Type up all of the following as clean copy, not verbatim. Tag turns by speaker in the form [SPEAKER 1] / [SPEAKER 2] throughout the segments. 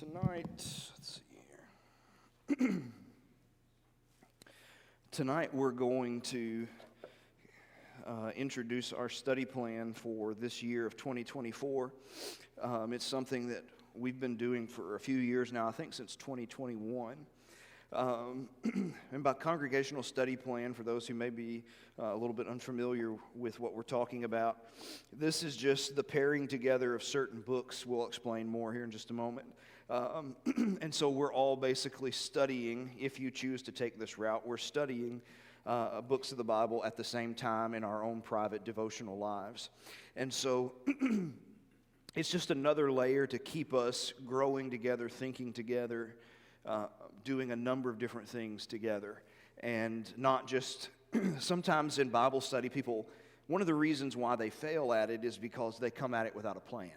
[SPEAKER 1] Tonight, let's see here. Tonight we're going to introduce our study plan for this year of 2024. It's something that we've been doing for a few years now, I think since 2021. And by congregational study plan, for those who may be a little bit unfamiliar with what we're talking about, this is just the pairing together of certain books. We'll explain more here in just a moment. And so we're all basically studying, if you choose to take this route, we're studying books of the Bible at the same time in our own private devotional lives. And so it's just another layer to keep us growing together, thinking together, doing a number of different things together. And not just, sometimes in Bible study, people, one of the reasons why they fail at it is because they come at it without a plan.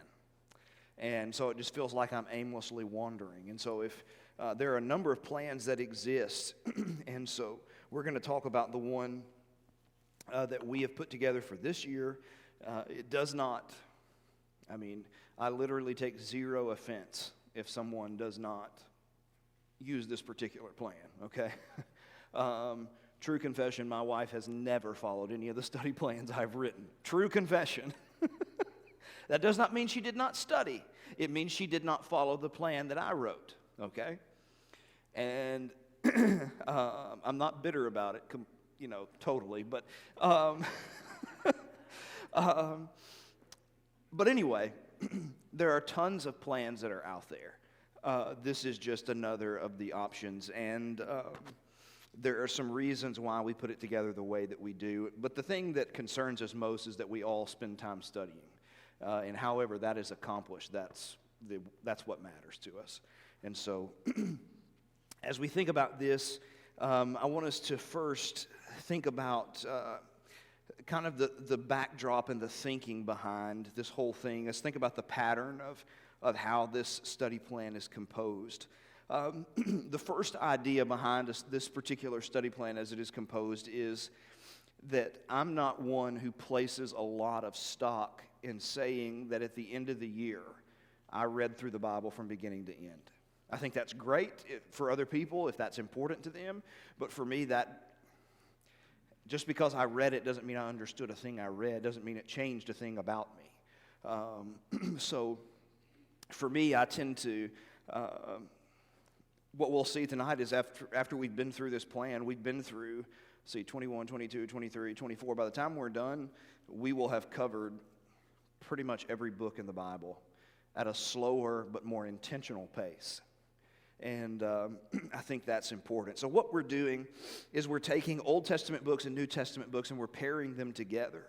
[SPEAKER 1] And so it just feels like I'm aimlessly wandering. And so if there are a number of plans that exist, and so we're going to talk about the one that we have put together for this year. It does not, I literally take zero offense if someone does not use this particular plan, okay? True confession, my wife has never followed any of the study plans I've written. True confession. That does not mean she did not study. It means she did not follow the plan that I wrote, okay? And I'm not bitter about it, totally. But anyway, there are tons of plans that are out there. This is just another of the options, and there are some reasons why we put it together the way that we do. But the thing that concerns us most is that we all spend time studying. And however that is accomplished, that's what matters to us. And so, as we think about this, I want us to first think about kind of the backdrop and the thinking behind this whole thing. Let's think about the pattern of how this study plan is composed. The first idea behind this particular study plan as it is composed is that I'm not one who places a lot of stock in saying that at the end of the year, I read through the Bible from beginning to end. I think that's great for other people if that's important to them, but for me, that just because I read it doesn't mean I understood a thing I read, doesn't mean it changed a thing about me. So for me, I tend to, what we'll see tonight is after we've been through this plan, we've been through, 21, 22, 23, 24. By the time we're done, we will have covered pretty much every book in the Bible at a slower but more intentional pace. And I think that's important. So what we're doing is we're taking Old Testament books and New Testament books and we're pairing them together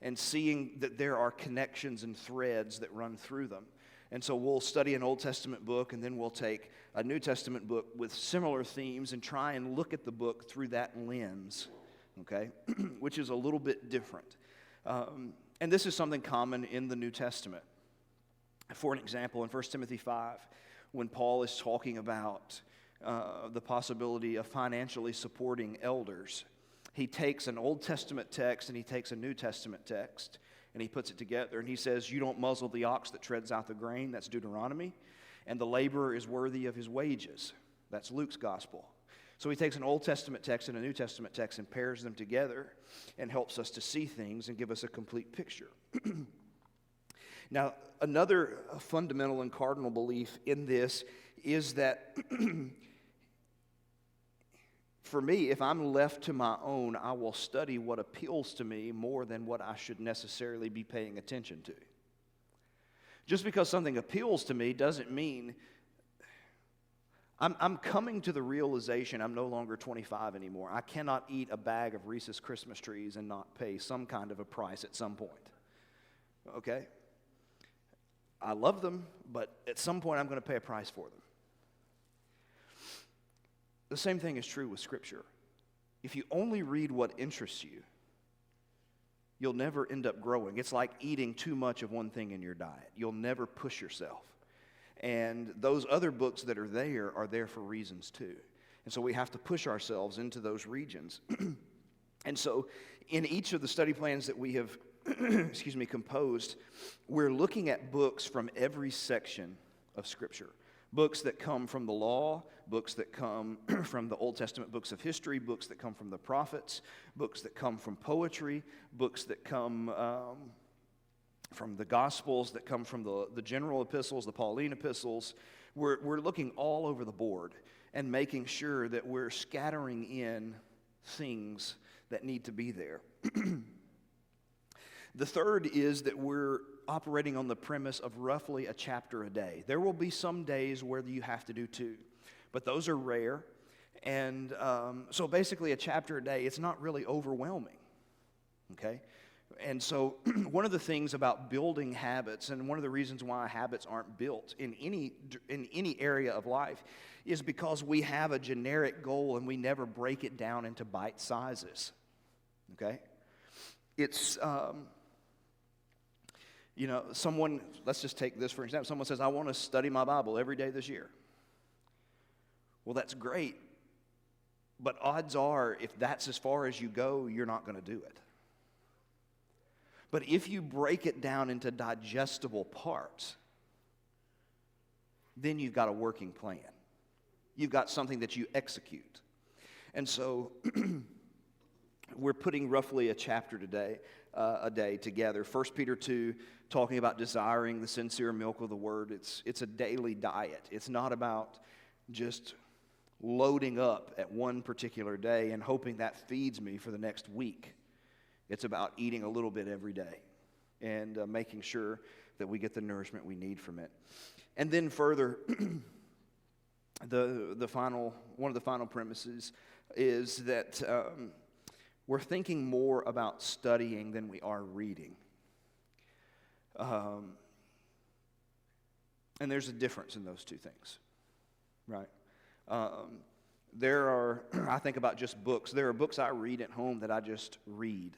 [SPEAKER 1] and seeing that there are connections and threads that run through them. And so we'll study an Old Testament book and then we'll take a New Testament book with similar themes and try and look at the book through that lens, okay, which is a little bit different. And this is something common in the New Testament. For an example, in 1 Timothy 5, when Paul is talking about the possibility of financially supporting elders, he takes an Old Testament text and he takes a New Testament text and he puts it together. And he says, you don't muzzle the ox that treads out the grain, that's Deuteronomy, and the laborer is worthy of his wages. That's Luke's gospel. So he takes an Old Testament text and a New Testament text and pairs them together and helps us to see things and give us a complete picture. Now, another fundamental and cardinal belief in this is that for me, if I'm left to my own, I will study what appeals to me more than what I should necessarily be paying attention to. Just because something appeals to me doesn't mean I'm coming to the realization I'm no longer 25 anymore. I cannot eat a bag of Reese's Christmas trees and not pay some kind of a price at some point. Okay? I love them, but at some point I'm going to pay a price for them. The same thing is true with Scripture. If you only read what interests you, you'll never end up growing. It's like eating too much of one thing in your diet. You'll never push yourself. And those other books that are there for reasons too. And so we have to push ourselves into those regions. And so in each of the study plans that we have composed, we're looking at books from every section of Scripture. Books that come from the law, books that come from the Old Testament books of history, books that come from the prophets, books that come from poetry, books that come from the Gospels, that come from the general epistles, the Pauline epistles. We're looking all over the board and making sure that we're scattering in things that need to be there. The third is that we're operating on the premise of roughly a chapter a day. There will be some days where you have to do 2, but those are rare. And so basically a chapter a day, it's not really overwhelming, okay? And so one of the things about building habits, and one of the reasons why habits aren't built in any area of life, is because we have a generic goal and we never break it down into bite sizes, okay? It's... someone, let's just take this for example. Someone says, I want to study my Bible every day this year. Well, that's great. But odds are, if that's as far as you go, you're not going to do it. But if you break it down into digestible parts, then you've got a working plan. You've got something that you execute. And so we're putting roughly a chapter a day together. 1 Peter 2, talking about desiring the sincere milk of the word. It's a daily diet. It's not about just loading up at one particular day and hoping that feeds me for the next week. It's about eating a little bit every day and making sure that we get the nourishment we need from it. And then further, one of the final premises is that we're thinking more about studying than we are reading. And there's a difference in those two things, right? I think about just books. There are books I read at home that I just read.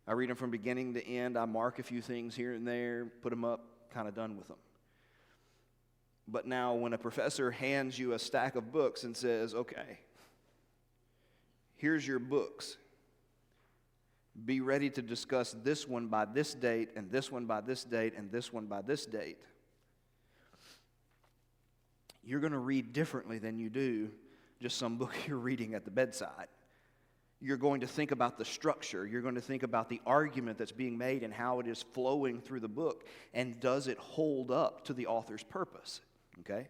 [SPEAKER 1] I read them from beginning to end. I mark a few things here and there, put them up, kind of done with them. But now when a professor hands you a stack of books and says, okay, here's your books. Be ready to discuss this one by this date, and this one by this date, and this one by this date. You're going to read differently than you do just some book you're reading at the bedside. You're going to think about the structure. You're going to think about the argument that's being made and how it is flowing through the book, and does it hold up to the author's purpose, okay?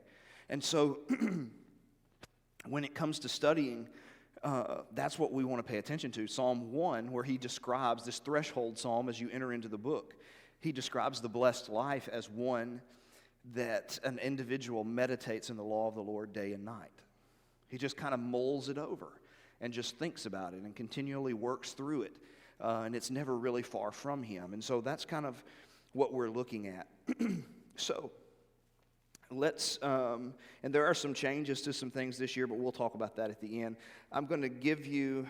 [SPEAKER 1] And so when it comes to studying, that's what we want to pay attention to. Psalm 1, where he describes this threshold psalm as you enter into the book, he describes the blessed life as one that an individual meditates in the law of the Lord day and night. He just kind of mulls it over and just thinks about it and continually works through it. And it's never really far from him. And so that's kind of what we're looking at. So let's, and there are some changes to some things this year, but we'll talk about that at the end. I'm going to give you,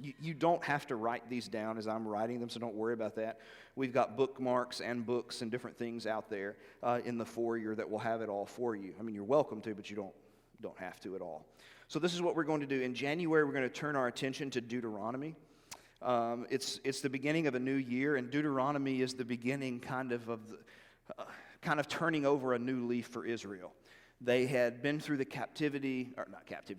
[SPEAKER 1] you don't have to write these down as I'm writing them, so don't worry about that. We've got bookmarks and books and different things out there in the foyer that will have it all for you. I mean, you're welcome to, but you don't have to at all. So this is what we're going to do. In January, we're going to turn our attention to Deuteronomy. It's the beginning of a new year, and Deuteronomy is the beginning kind of turning over a new leaf for Israel. They had been through the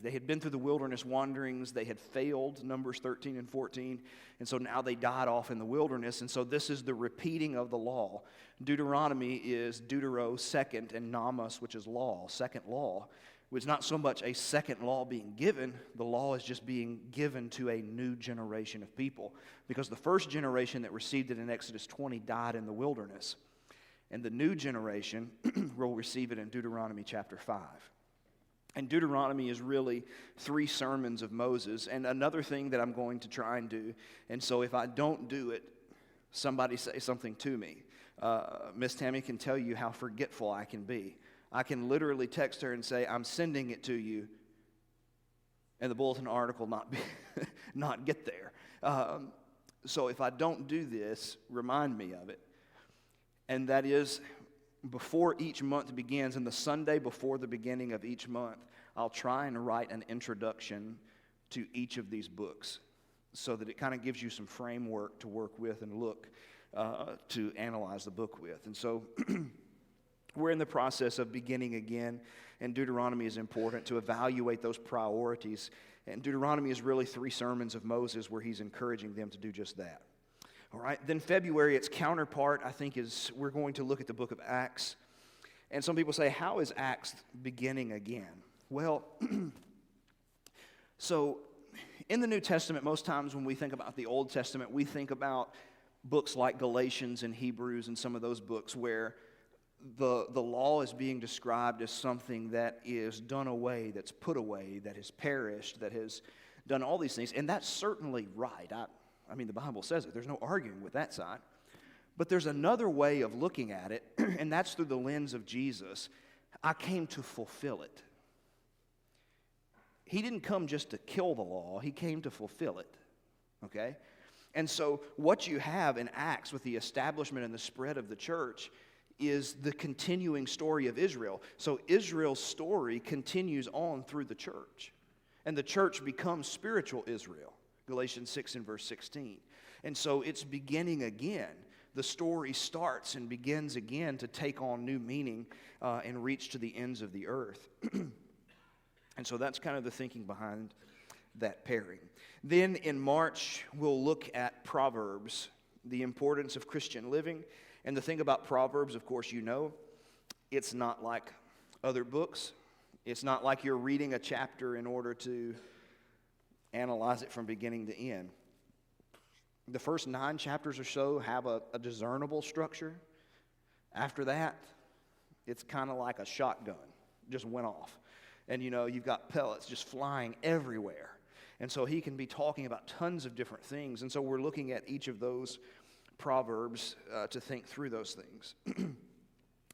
[SPEAKER 1] they had been through the wilderness wanderings. They had failed, Numbers 13 and 14, and so now they died off in the wilderness, and so this is the repeating of the law. Deuteronomy is deutero, second, and namas, which is law, second law. It's not so much a second law being given, the law is just being given to a new generation of people, because the first generation that received it in Exodus 20 died in the wilderness. And the new generation will receive it in Deuteronomy chapter 5. And Deuteronomy is really 3 sermons of Moses. And another thing that I'm going to try and do, and so if I don't do it, somebody say something to me. Miss Tammy can tell you how forgetful I can be. I can literally text her and say, I'm sending it to you, and the bulletin article not get there. So if I don't do this, remind me of it. And that is, before each month begins, and the Sunday before the beginning of each month, I'll try and write an introduction to each of these books so that it kind of gives you some framework to work with and look to analyze the book with. And so We're in the process of beginning again, and Deuteronomy is important to evaluate those priorities. And Deuteronomy is really 3 sermons of Moses where he's encouraging them to do just that. All right, then February, its counterpart, I think, is we're going to look at the book of Acts. And some people say, how is Acts beginning again? Well, so in the New Testament, most times when we think about the Old Testament, we think about books like Galatians and Hebrews and some of those books where the law is being described as something that is done away, that's put away, that has perished, that has done all these things. And that's certainly right. I mean, the Bible says it. There's no arguing with that side. But there's another way of looking at it, and that's through the lens of Jesus. I came to fulfill it. He didn't come just to kill the law. He came to fulfill it. Okay? And so what you have in Acts with the establishment and the spread of the church is the continuing story of Israel. So Israel's story continues on through the church. And the church becomes spiritual Israel. Galatians 6 and verse 16. And so it's beginning again. The story starts and begins again to take on new meaning and reach to the ends of the earth. And so that's kind of the thinking behind that pairing. Then in March, we'll look at Proverbs, the importance of Christian living. And the thing about Proverbs, of course, you know, it's not like other books. It's not like you're reading a chapter in order to analyze it from beginning to end. The first 9 chapters or so have a discernible structure. After that, it's kind of like a shotgun, just went off. And you've got pellets just flying everywhere. And so he can be talking about tons of different things. And so we're looking at each of those Proverbs to think through those things.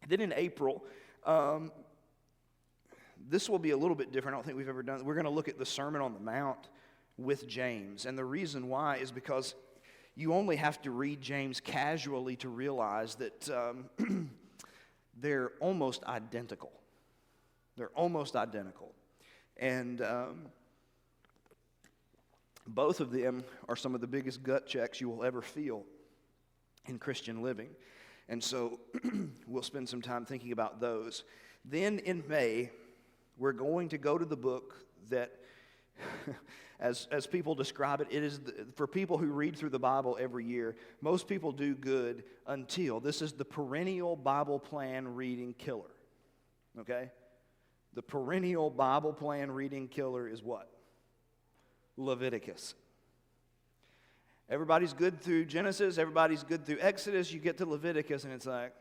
[SPEAKER 1] Then in April, this will be a little bit different. I don't think we've ever done it. We're going to look at the Sermon on the Mount with James. And the reason why is because you only have to read James casually to realize that they're almost identical. They're almost identical. And both of them are some of the biggest gut checks you will ever feel in Christian living. And so we'll spend some time thinking about those. Then in May, we're going to go to the book that, as people describe it, it is for people who read through the Bible every year, most people do good until this is the perennial Bible plan reading killer. Okay? The perennial Bible plan reading killer is what? Leviticus. Everybody's good through Genesis, everybody's good through Exodus, you get to Leviticus and it's like,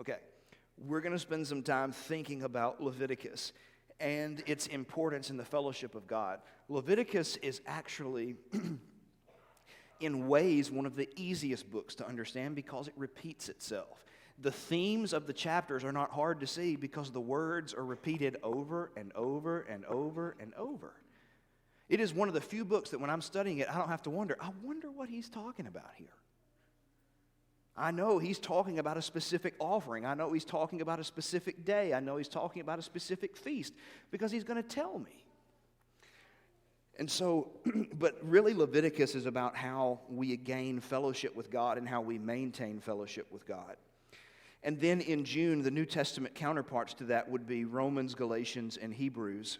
[SPEAKER 1] okay, we're going to spend some time thinking about Leviticus and its importance in the fellowship of God. Leviticus is actually, in ways, one of the easiest books to understand because it repeats itself. The themes of the chapters are not hard to see because the words are repeated over and over and over and over. It is one of the few books that when I'm studying it, I don't have to wonder, I wonder what he's talking about here. I know he's talking about a specific offering. I know he's talking about a specific day. I know he's talking about a specific feast because he's going to tell me. And so, but really Leviticus is about how we gain fellowship with God and how we maintain fellowship with God. And then in June, the New Testament counterparts to that would be Romans, Galatians, and Hebrews.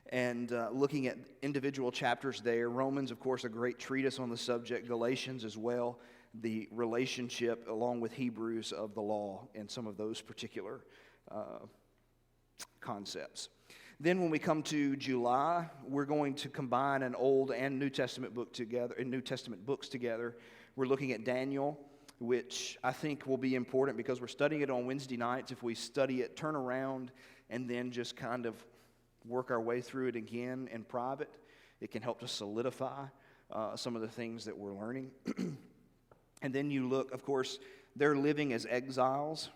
[SPEAKER 1] And looking at individual chapters there. Romans, of course, a great treatise on the subject. Galatians as well, the relationship along with Hebrews of the law and some of those particular concepts. Then when we come to July, we're going to combine an Old and New Testament book together, and New Testament books together. We're looking at Daniel, which I think will be important because we're studying it on Wednesday nights. If we study it, turn around, and then just kind of work our way through it again in private, it can help to solidify some of the things that we're learning. And then you look, of course, they're living as exiles.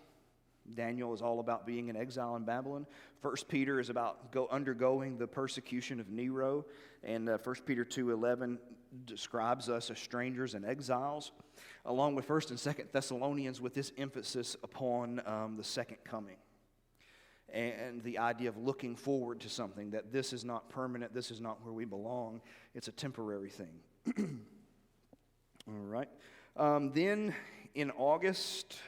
[SPEAKER 1] Daniel is all about being an exile in Babylon. 1 Peter is about undergoing the persecution of Nero. And 1 Peter 2:11 describes us as strangers and exiles, along with 1 and 2 Thessalonians with this emphasis upon the second coming. And the idea of looking forward to something, that this is not permanent, this is not where we belong, it's a temporary thing. All right. Then In August,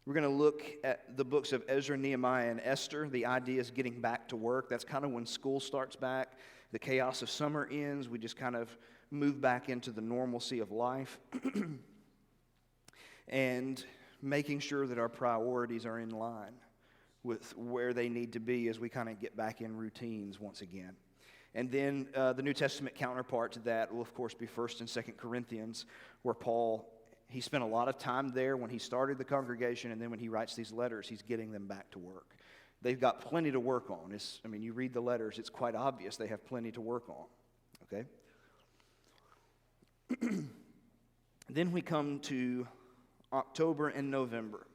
[SPEAKER 1] we're going to look at the books of Ezra, Nehemiah, and Esther. The idea is getting back to work. That's kind of when school starts back. The chaos of summer ends. We just kind of move back into the normalcy of life. And making sure that our priorities are in line with where they need to be as we kind of get back in routines once again. And then the New Testament counterpart to that will, of course, be 1st and 2nd Corinthians, where Paul, he spent a lot of time there when he started the congregation, and then when he writes these letters, he's getting them back to work. They've got plenty to work on. You read the letters, it's quite obvious they have plenty to work on, okay? Then we come to October and November,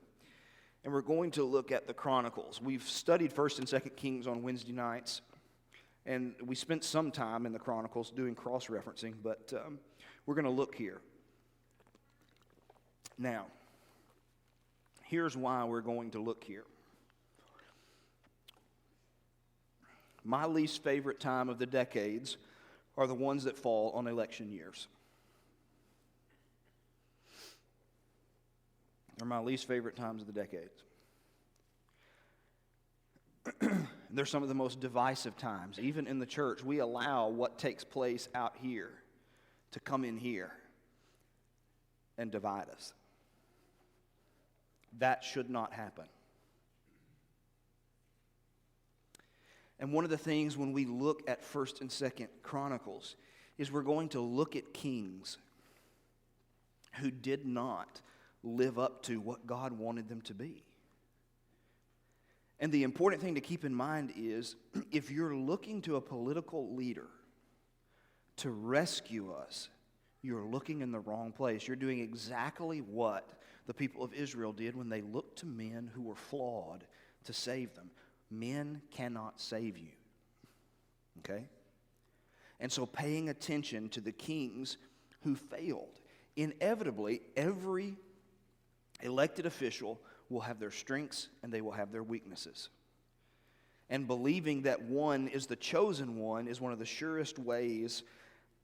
[SPEAKER 1] and we're going to look at the Chronicles. We've studied 1st and 2nd Kings on Wednesday nights, and we spent some time in the Chronicles doing cross-referencing, but we're going to look here. Now, here's why we're going to look here. My least favorite time of the decades are the ones that fall on election years. They're my least favorite times of the decades. They're some of the most divisive times. Even in the church, we allow what takes place out here to come in here and divide us. That should not happen. And one of the things when we look at 1st and 2nd Chronicles is we're going to look at kings who did not live up to what God wanted them to be. And the important thing to keep in mind is, if you're looking to a political leader to rescue us, you're looking in the wrong place. You're doing exactly what the people of Israel did when they looked to men who were flawed to save them. Men cannot save you. Okay? And so paying attention to the kings who failed. Inevitably, every elected official will have their strengths and they will have their weaknesses. And believing that one is the chosen one is one of the surest ways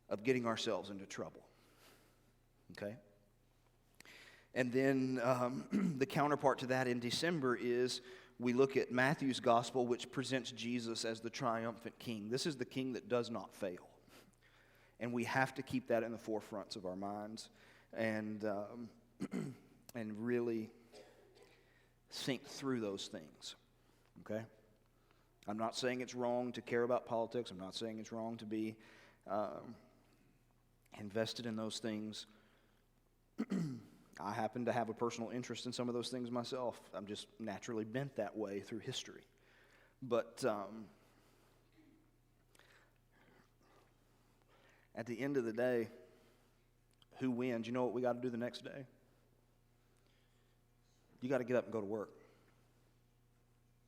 [SPEAKER 1] of getting ourselves into trouble. Okay? And then the counterpart to that in December is we look at Matthew's gospel, which presents Jesus as the triumphant king. This is the king that does not fail. And we have to keep that in the forefronts of our minds and really think through those things, okay? I'm not saying it's wrong to care about politics. I'm not saying it's wrong to be invested in those things. I happen to have a personal interest in some of those things myself. I'm just naturally bent that way through history. But at the end of the day, who wins? You know what we got to do the next day? You got to get up and go to work.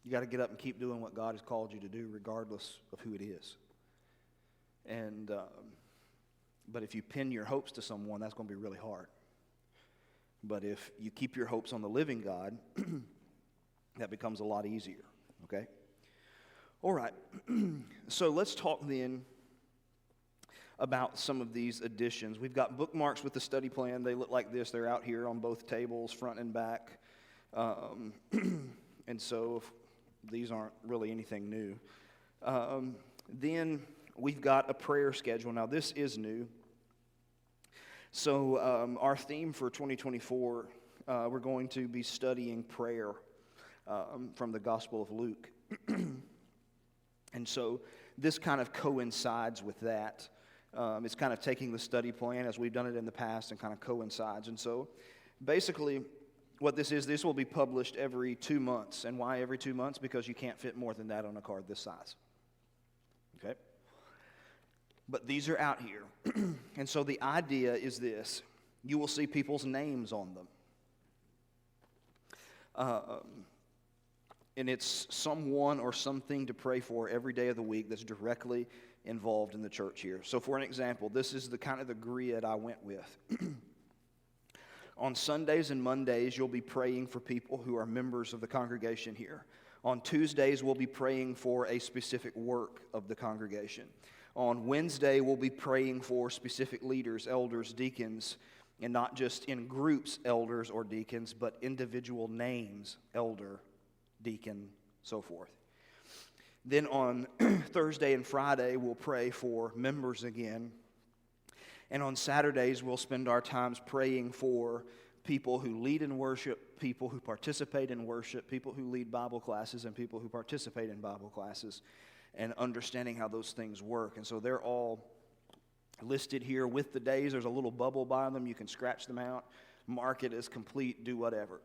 [SPEAKER 1] You got to get up and keep doing what God has called you to do, regardless of who it is. And but if you pin your hopes to someone, that's going to be really hard. But if you keep your hopes on the living God, that becomes a lot easier, okay? All right, so let's talk then about some of these additions. We've got bookmarks with the study plan. They look like this. They're out here on both tables, front and back. And so these aren't really anything new. Then we've got a prayer schedule. Now, this is new. So our theme for 2024, we're going to be studying prayer from the Gospel of Luke. And so this kind of coincides with that. It's kind of taking the study plan as we've done it in the past and kind of coincides. And so basically what this will be published every 2 months. And why every 2 months? Because you can't fit more than that on a card this size. Okay? But these are out here. And so the idea is this. You will see people's names on them. And it's someone or something to pray for every day of the week that's directly involved in the church here. So for an example, this is the kind of the grid I went with. On Sundays and Mondays, you'll be praying for people who are members of the congregation here. On Tuesdays, we'll be praying for a specific work of the congregation. On Wednesday, we'll be praying for specific leaders, elders, deacons, and not just in groups, elders or deacons, but individual names, elder, deacon, so forth. Then on Thursday and Friday, we'll pray for members again. And on Saturdays, we'll spend our times praying for people who lead in worship, people who participate in worship, people who lead Bible classes, and people who participate in Bible classes, and understanding how those things work. And so they're all listed here with the days. There's a little bubble by them. You can scratch them out, mark it as complete, do whatever.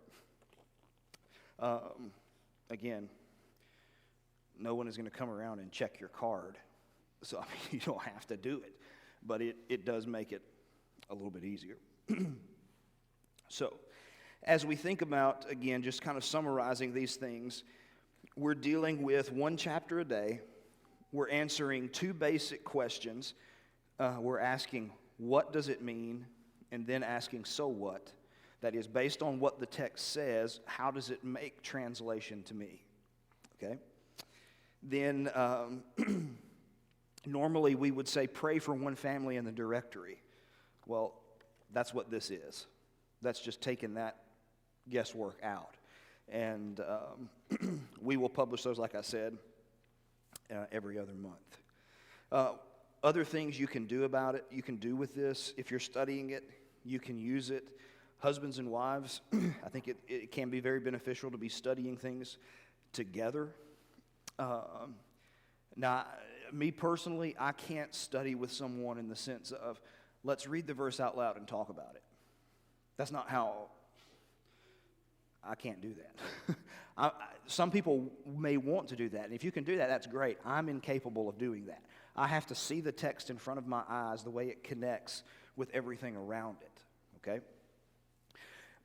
[SPEAKER 1] Again, no one is going to come around and check your card. So, I mean, you don't have to do it. But it does make it a little bit easier. So, as we think about, again, just kind of summarizing these things, we're dealing with one chapter a day. We're answering two basic questions. We're asking, what does it mean? And then asking, so what? That is, based on what the text says, how does it make translation to me? Okay? Then, normally we would say, pray for one family in the directory. Well, that's what this is. That's just taking that guesswork out. And we will publish those, like I said, every other month. Other things you can do about it, you can do with this. If you're studying it, you can use it. Husbands and wives, I think it can be very beneficial to be studying things together. Now, me personally, I can't study with someone in the sense of, let's read the verse out loud and talk about it. That's not how, I can't do that. Some people may want to do that, and if you can do that, that's great. I'm incapable of doing that. I have to see the text in front of my eyes, the way it connects with everything around it, okay?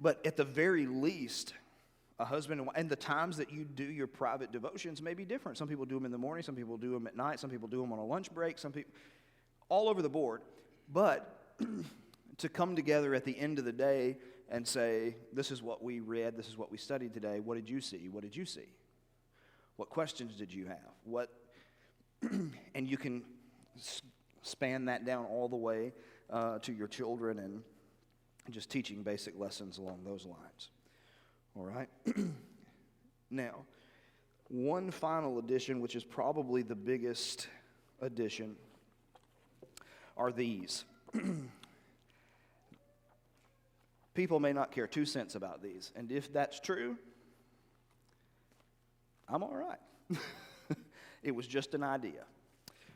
[SPEAKER 1] But at the very least, a husband and wife, and the times that you do your private devotions may be different. Some people do them in the morning, some people do them at night, some people do them on a lunch break, some people, all over the board. But to come together at the end of the day and say, this is what we read, this is what we studied today, what did you see? What did you see? What questions did you have? And you can span that down all the way to your children and just teaching basic lessons along those lines. All right? Now, one final addition, which is probably the biggest addition, are these. People may not care 2 cents about these, and if that's true, I'm all right. It was just an idea.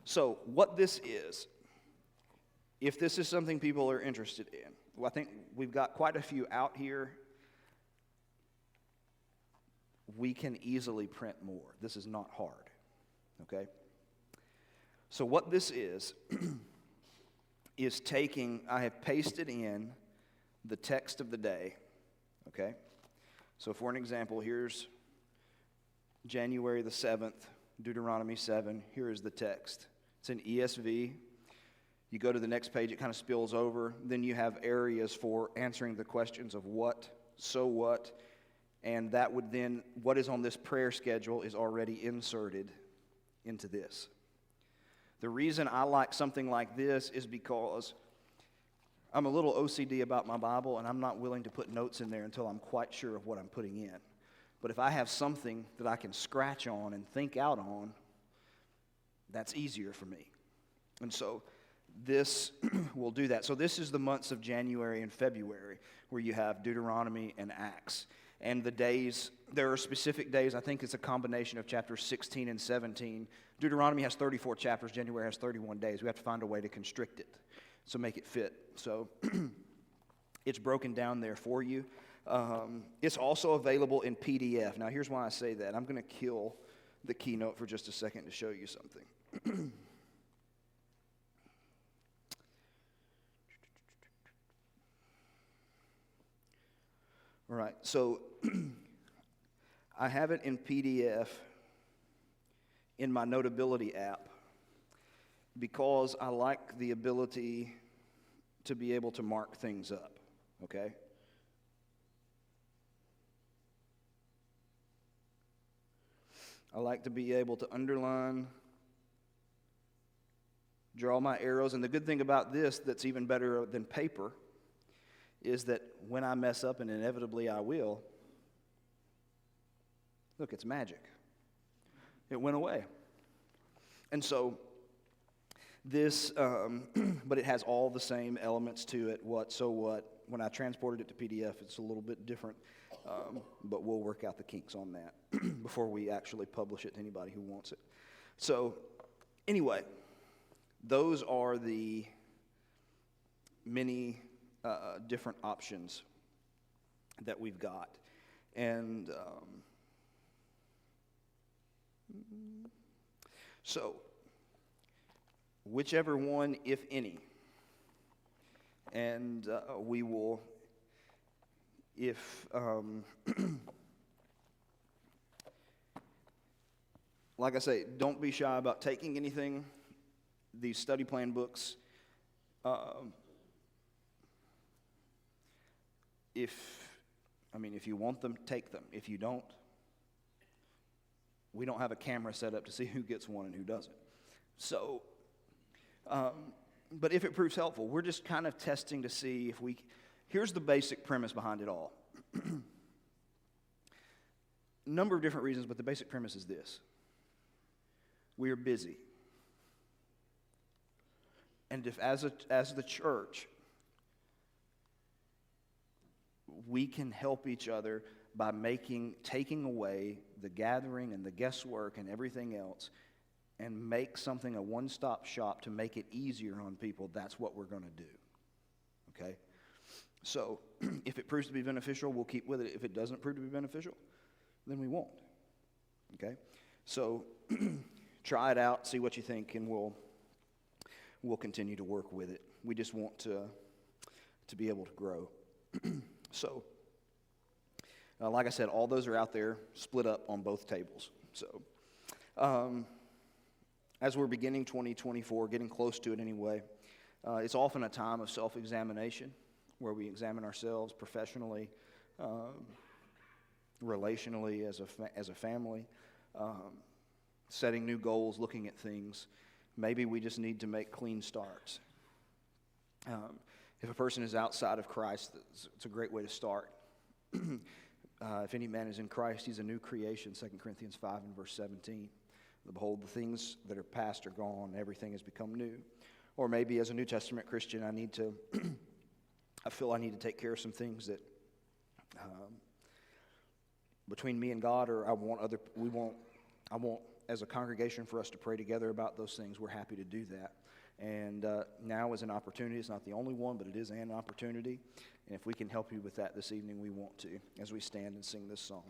[SPEAKER 1] So, what this is, if this is something people are interested in, well, I think we've got quite a few out here. We can easily print more. This is not hard, okay? So what this is taking, I have pasted in the text of the day, okay? So for an example, here's January the 7th, Deuteronomy 7. Here is the text. It's in ESV. You go to the next page, it kind of spills over. Then you have areas for answering the questions of what, so what, and that would then, what is on this prayer schedule is already inserted into this. The reason I like something like this is because I'm a little OCD about my Bible, and I'm not willing to put notes in there until I'm quite sure of what I'm putting in. But if I have something that I can scratch on and think out on, that's easier for me. And so this will do that. So this is the months of January and February where you have Deuteronomy and Acts. And the days, there are specific days. I think it's a combination of chapters 16 and 17. Deuteronomy has 34 chapters. January has 31 days. We have to find a way to constrict it, so make it fit. So it's broken down there for you. It's also available in PDF. Now, here's why I say that. I'm going to kill the keynote for just a second to show you something. All right, so I have it in PDF in my Notability app because I like the ability to be able to mark things up, okay? I like to be able to underline, draw my arrows, and the good thing about this that's even better than paper is that when I mess up, and inevitably I will, look, it's magic. It went away. And so this, but it has all the same elements to it. So what? When I transported it to PDF, it's a little bit different, but we'll work out the kinks on that before we actually publish it to anybody who wants it. So anyway, those are the many different options that we've got. And so whichever one, if any, and we will, if, like I say, don't be shy about taking anything. These study plan books, if you want them, take them. If you don't, we don't have a camera set up to see who gets one and who doesn't. So, but if it proves helpful, we're just kind of testing to see if here's the basic premise behind it all. Number of different reasons, but the basic premise is this. We are busy. And if as the church, we can help each other by taking away the gathering and the guesswork and everything else and make something a one-stop shop to make it easier on people, that's what we're going to do. Okay? So, if it proves to be beneficial, we'll keep with it. If it doesn't prove to be beneficial, then we won't. Okay? So, try it out, see what you think, and we'll continue to work with it. We just want to be able to grow. So, like I said, all those are out there, split up on both tables. So, as we're beginning 2024, getting close to it anyway, it's often a time of self-examination where we examine ourselves professionally, relationally, as a family, setting new goals, looking at things. Maybe we just need to make clean starts. If a person is outside of Christ, it's a great way to start. If any man is in Christ, he's a new creation, 2 Corinthians 5 and verse 17. Behold, the things that are past are gone, everything has become new. Or maybe as a New Testament Christian, I feel I need to take care of some things that between me and God, or I want as a congregation for us to pray together about those things. We're happy to do that. And now is an opportunity. It's not the only one, but it is an opportunity. And if we can help you with that this evening, we want to, as we stand and sing this song.